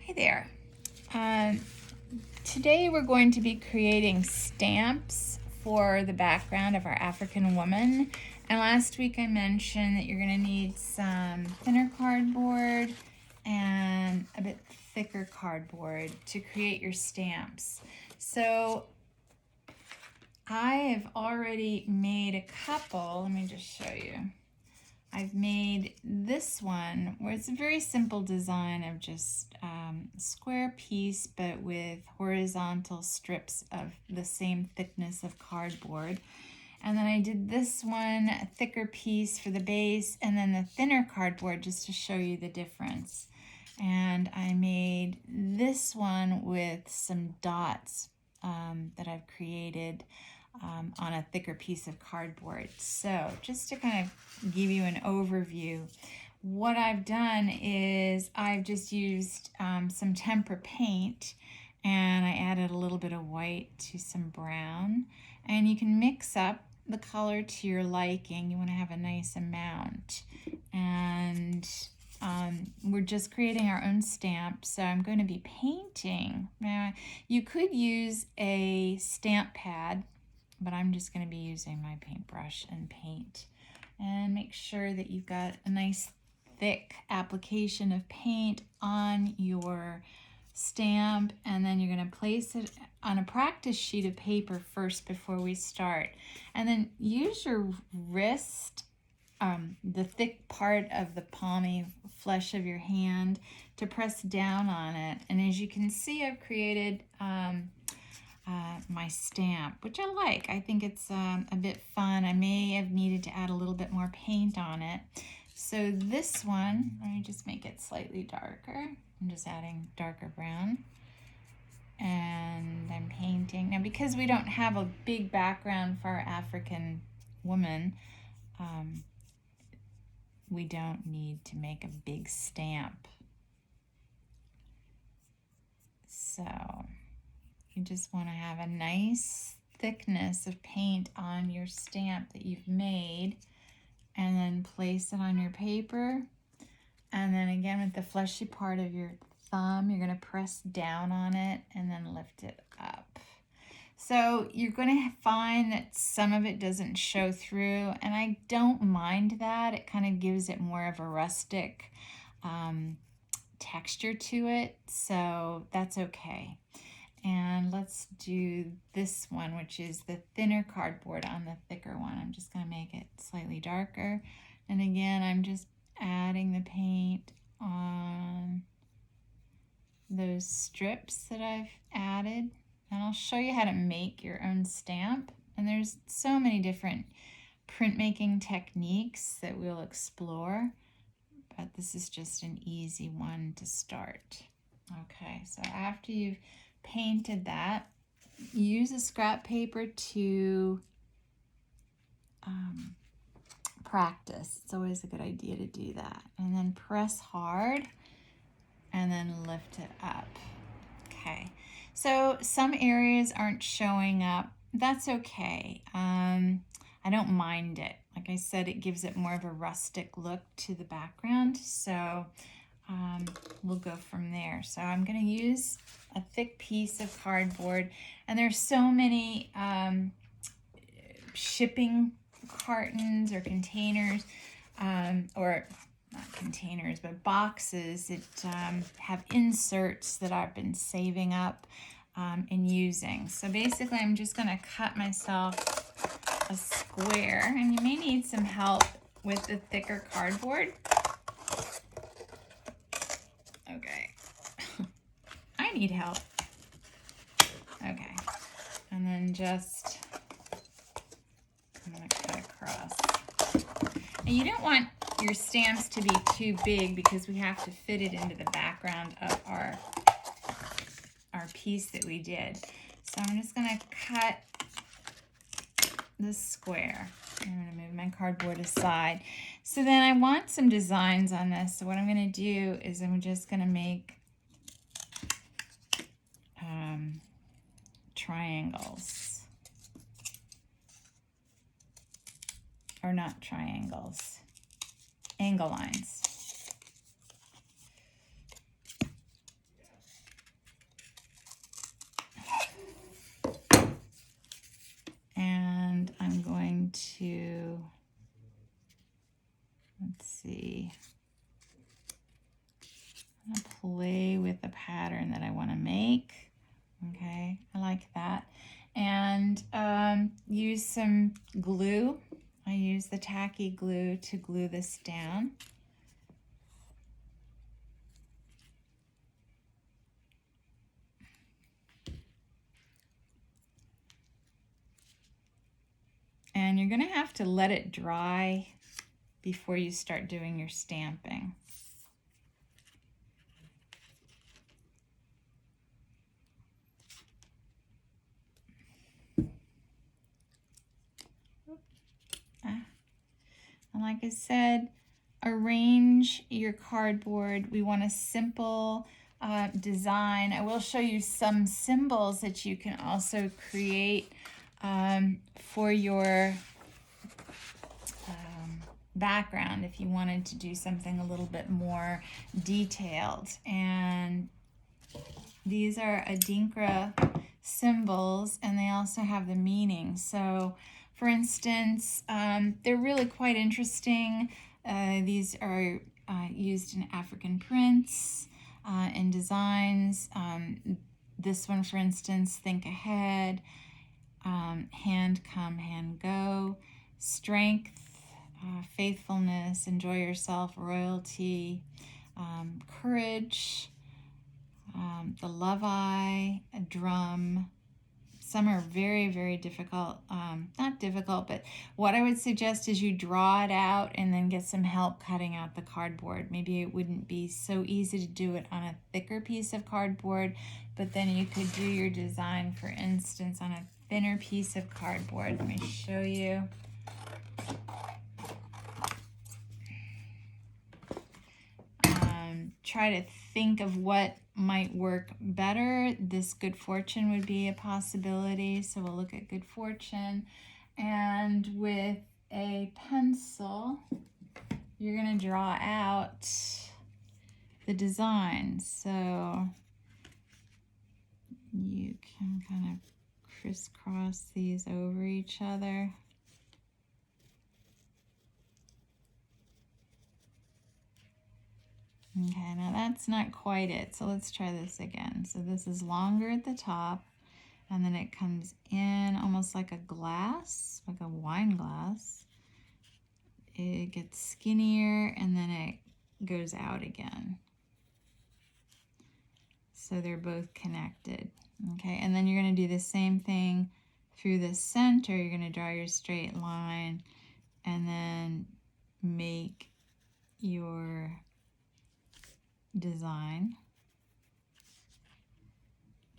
Hi there. Today we're going to be creating stamps for the background of our African woman. And last week I mentioned that you're going to need some thinner cardboard and a bit thicker cardboard to create your stamps. So I have already made a couple. Let me just show you. I've made this one where it's a very simple design of just a square piece but with horizontal strips of the same thickness of cardboard. And then I did this one, a thicker piece for the base, and then the thinner cardboard just to show you the difference. And I made this one with some dots that I've created on a thicker piece of cardboard. So just to kind of give you an overview, what I've done is I've just used some tempera paint, and I added a little bit of white to some brown, and you can mix up the color to your liking. You want to have a nice amount, and we're just creating our own stamp. So I'm going to be painting. Now you could use a stamp pad, but I'm just going to be using my paintbrush and paint. And make sure that you've got a nice thick application of paint on your stamp, and then you're going to place it on a practice sheet of paper first before we start. And then use your wrist, the thick part of the palmy flesh of your hand, to press down on it. And as you can see, I've created my stamp, which I like. I think it's a bit fun. I may have needed to add a little bit more paint on it. So this one, let me just make it slightly darker. I'm just adding darker brown. And I'm painting. Now, because we don't have a big background for our African woman, we don't need to make a big stamp. So you just want to have a nice thickness of paint on your stamp that you've made, and then place it on your paper. And then again, with the fleshy part of your thumb, you're going to press down on it and then lift it up. So you're going to find that some of it doesn't show through, and I don't mind that. It kind of gives it more of a rustic texture to it, so that's okay. And let's do this one, which is the thinner cardboard on the thicker one. I'm just going to make it slightly darker. And again, I'm just adding the paint on those strips that I've added. And I'll show you how to make your own stamp. And there's so many different printmaking techniques that we'll explore, but this is just an easy one to start. Okay, so after you've painted that, use a scrap paper to practice. It's always a good idea to do that. And then press hard and then lift it up. Okay, so some areas aren't showing up. That's okay. I don't mind it. Like I said, it gives it more of a rustic look to the background. So we'll go from there. So I'm going to use a thick piece of cardboard, and there's so many shipping cartons or containers, or not containers, but boxes that have inserts that I've been saving up and using. So basically, I'm just going to cut myself a square, and you may need some help with the thicker cardboard. Okay. I need help. Okay. And then just, I'm going to cut across. And you don't want your stamps to be too big because we have to fit it into the background of our piece that we did. So I'm just going to cut this square. I'm going to move my cardboard aside. So then I want some designs on this. So what I'm going to do is I'm just going to make triangles. Or not triangles. Angle lines. kind of play with the pattern that I want to make. Okay, I like that. And use some glue. I use the tacky glue to glue this down. And you're going to have to let it dry before you start doing your stamping. And like I said, arrange your cardboard. We want a simple design. I will show you some symbols that you can also create for your background if you wanted to do something a little bit more detailed. And these are Adinkra symbols, and they also have the meaning. So for instance, they're really quite interesting. These are used in African prints and designs. This one, for instance, think ahead, hand come, hand go, strength, faithfulness, enjoy yourself, royalty, courage, the love eye, a drum. Some are very, very difficult. Not difficult, but what I would suggest is you draw it out and then get some help cutting out the cardboard. Maybe it wouldn't be so easy to do it on a thicker piece of cardboard, but then you could do your design, for instance, on a thinner piece of cardboard. Let me show you. Try to think of what might work better. This good fortune would be a possibility, so we'll look at good fortune. And with a pencil, you're going to draw out the design. So you can kind of crisscross these over each other. Okay, now that's not quite it, so let's try this again. So this is longer at the top, and then it comes in almost like a glass, like a wine glass. It gets skinnier, and then it goes out again. So they're both connected. Okay, and then you're going to do the same thing through the center. You're going to draw your straight line, and then make your design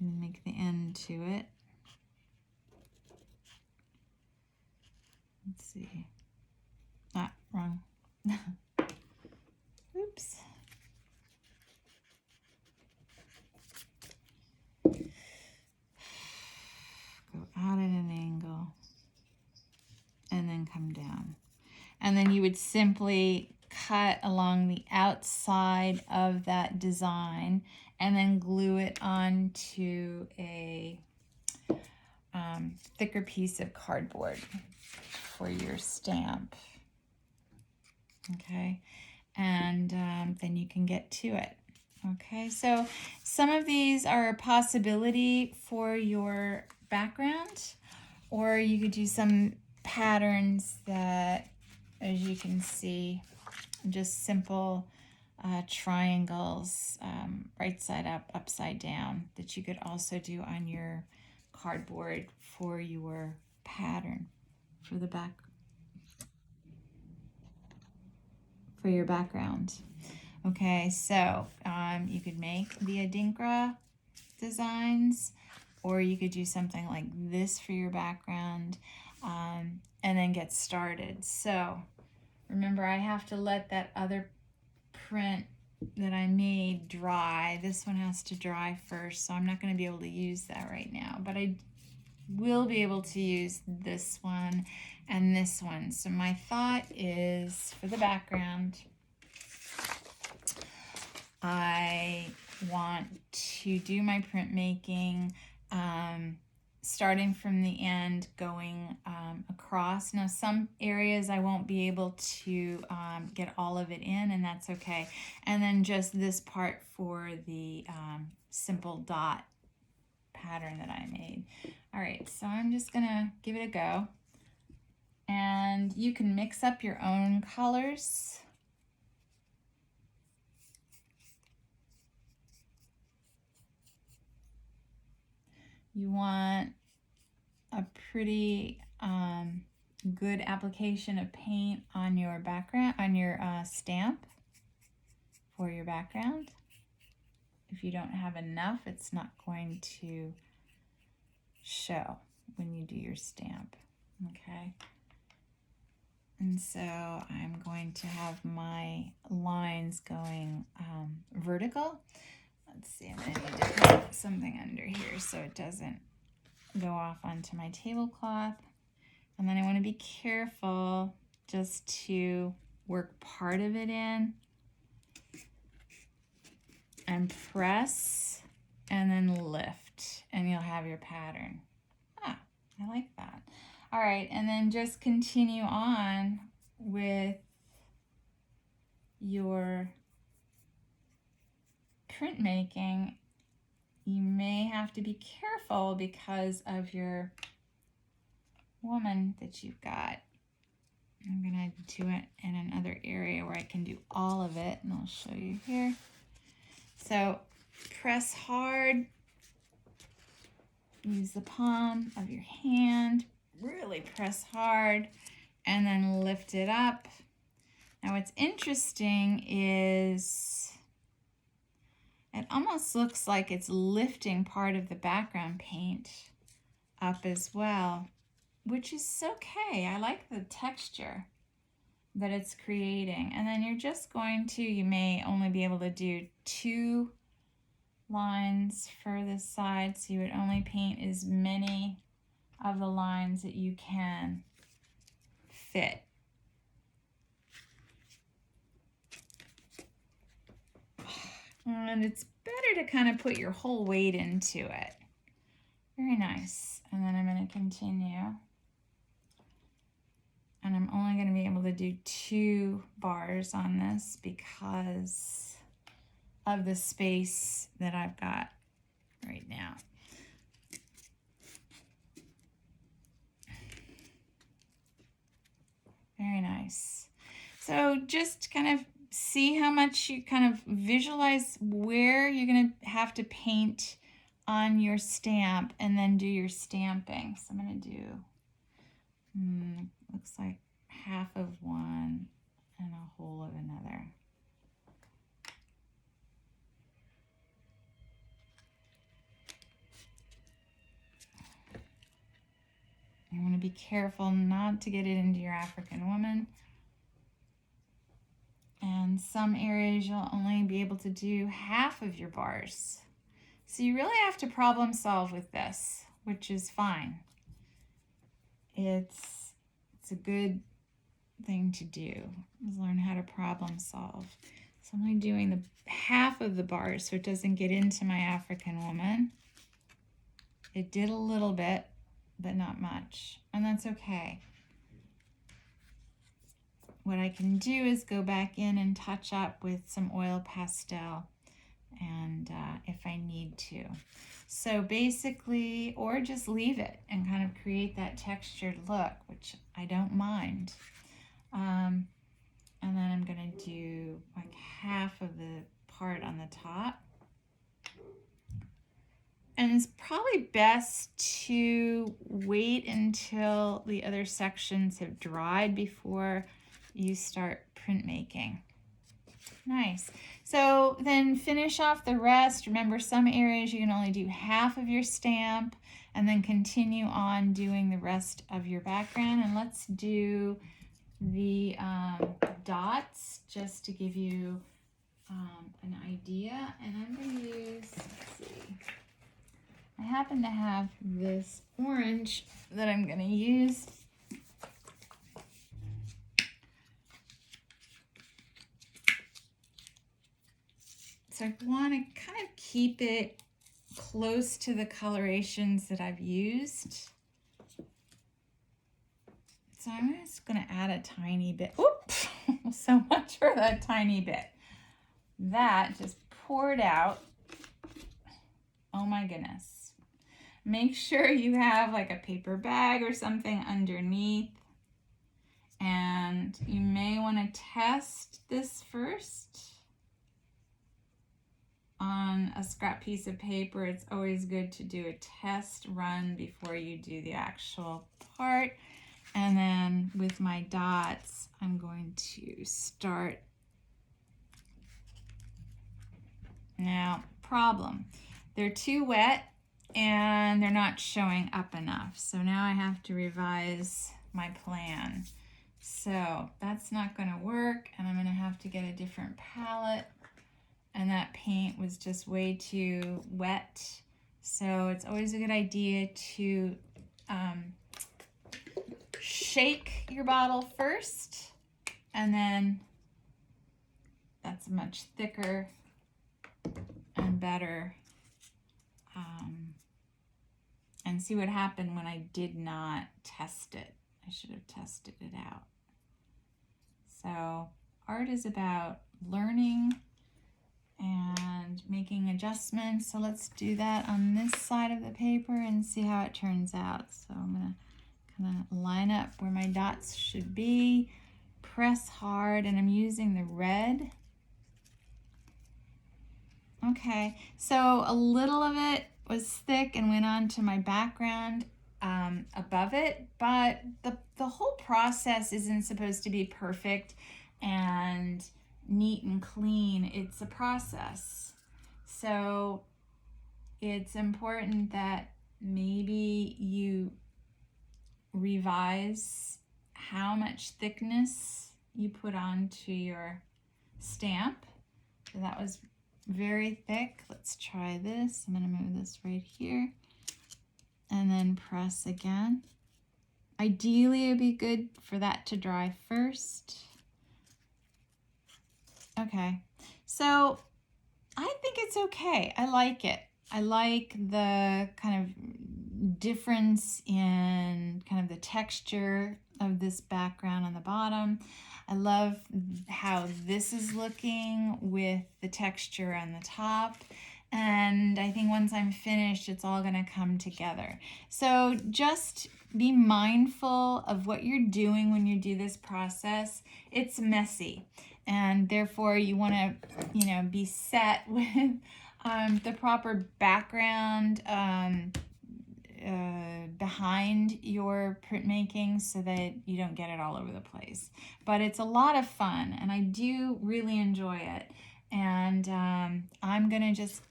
and make the end to it. Let's see. Ah, wrong. Oops. Go out at an angle and then come down. And then you would simply cut along the outside of that design and then glue it onto a thicker piece of cardboard for your stamp. Okay, and then you can get to it. Okay, so some of these are a possibility for your background, or you could do some patterns that, as you can see, just simple triangles, right side up, upside down, that you could also do on your cardboard for your pattern, for the back, for your background. Okay, so you could make the Adinkra designs, or you could do something like this for your background, and then get started. So remember, I have to let that other print that I made dry. This one has to dry first, so I'm not going to be able to use that right now, but I will be able to use this one and this one. So my thought is, for the background, I want to do my printmaking starting from the end, going across. Now, some areas I won't be able to get all of it in, and that's okay. And then just this part for the simple dot pattern that I made. All right, so I'm just gonna give it a go. And you can mix up your own colors. You want a pretty good application of paint on your background, on your stamp for your background. If you don't have enough, it's not going to show when you do your stamp, okay? And so I'm going to have my lines going vertical. Let's see, I'm going to need to put something under here so it doesn't go off onto my tablecloth. And then I want to be careful just to work part of it in and press and then lift, and you'll have your pattern. Ah, I like that. All right, and then just continue on with your printmaking. You may have to be careful because of your woman that you've got. I'm gonna do it in another area where I can do all of it, and I'll show you here. So press hard, use the palm of your hand, really press hard, and then lift it up. Now what's interesting is it almost looks like it's lifting part of the background paint up as well, which is okay. I like the texture that it's creating. And then you're just going to, you may only be able to do 2 lines for this side, so you would only paint as many of the lines that you can fit. And it's better to kind of put your whole weight into it. Very nice. And then I'm going to continue. And I'm only going to be able to do 2 bars on this because of the space that I've got right now. Very nice. So just kind of see how much you kind of visualize where you're going to have to paint on your stamp and then do your stamping. So I'm going to do, looks like half of one and a whole of another. You want to be careful not to get it into your African woman. And some areas you'll only be able to do half of your bars. So you really have to problem solve with this, which is fine. It's a good thing to do, is learn how to problem solve. So I'm only doing the half of the bars so it doesn't get into my African woman. It did a little bit, but not much, and that's okay. What I can do is go back in and touch up with some oil pastel, and if I need to. So basically, or just leave it and kind of create that textured look, which I don't mind. And then I'm gonna do like half of the part on the top. And it's probably best to wait until the other sections have dried before you start printmaking. Nice. So then finish off the rest. Remember, some areas you can only do half of your stamp, and then continue on doing the rest of your background. And let's do the dots just to give you an idea. And I'm going to use, let's see, I happen to have this orange that I'm going to use. So I want to kind of keep it close to the colorations that I've used. So I'm just going to add a tiny bit. Oops, so much for that tiny bit. That just poured out. Oh my goodness. Make sure you have like a paper bag or something underneath. And you may want to test this first on a scrap piece of paper. It's always good to do a test run before you do the actual part. And then with my dots, I'm going to start. Now, problem, they're too wet and they're not showing up enough. So now I have to revise my plan. So that's not going to work, and I'm going to have to get a different palette. And that paint was just way too wet. So it's always a good idea to shake your bottle first, and then that's much thicker and better. And see what happened when I did not test it. I should have tested it out. So art is about learning and making adjustments. So let's do that on this side of the paper and see how it turns out. So I'm gonna kind of line up where my dots should be, press hard, and I'm using the red. Okay, so a little of it was thick and went on to my background above it, but the whole process isn't supposed to be perfect and neat and clean. It's a process. So it's important that maybe you revise how much thickness you put onto your stamp. So that was very thick. Let's try this. I'm going to move this right here and then press again. Ideally, it would be good for that to dry first. Okay, so I think it's okay. I like it. I like the kind of difference in kind of the texture of this background on the bottom. I love how this is looking with the texture on the top. And I think once I'm finished, it's all gonna come together. So just be mindful of what you're doing when you do this process. It's messy, and therefore you wanna, be set with the proper background behind your printmaking so that you don't get it all over the place. But it's a lot of fun, and I do really enjoy it. And I'm gonna just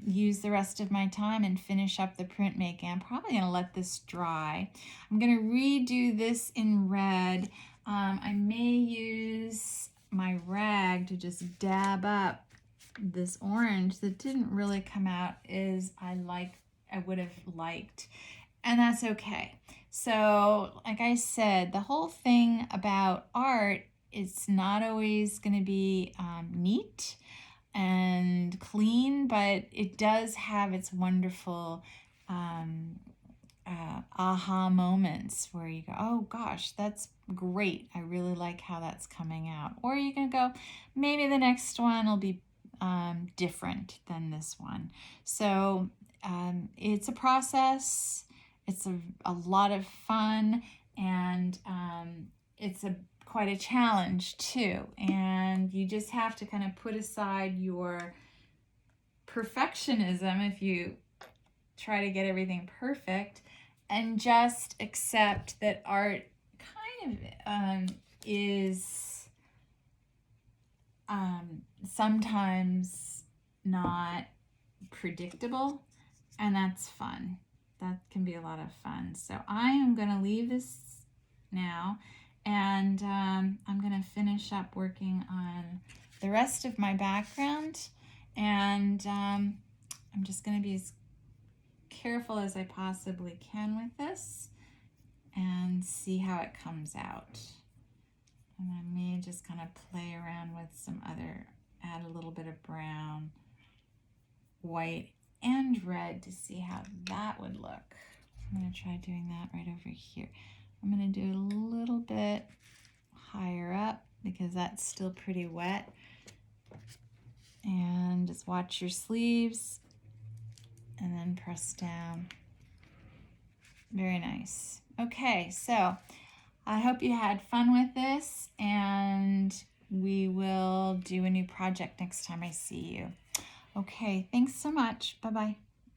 use the rest of my time and finish up the printmaking. I'm probably gonna let this dry. I'm gonna redo this in red. I may use my rag to just dab up this orange that didn't really come out as I would have liked, and that's okay. So like I said, the whole thing about art, it's not always going to be neat and clean, but it does have its wonderful aha moments where you go, oh gosh, that's great, I really like how that's coming out. Or you can go, maybe the next one will be different than this one. So it's a process. It's a lot of fun, and it's quite a challenge too. And you just have to kind of put aside your perfectionism if you try to get everything perfect, and just accept that art kind of is sometimes not predictable, and that's fun. That can be a lot of fun. So I am going to leave this now, and I'm going to finish up working on the rest of my background, and I'm just going to be as careful as I possibly can with this and see how it comes out. And I may just kind of play around with some other, add a little bit of brown, white, and red to see how that would look. I'm going to try doing that right over here. I'm going to do a little bit higher up because that's still pretty wet. And just watch your sleeves and then press down. Very nice. Okay, so I hope you had fun with this, and we will do a new project next time I see you. Okay, thanks so much. Bye-bye.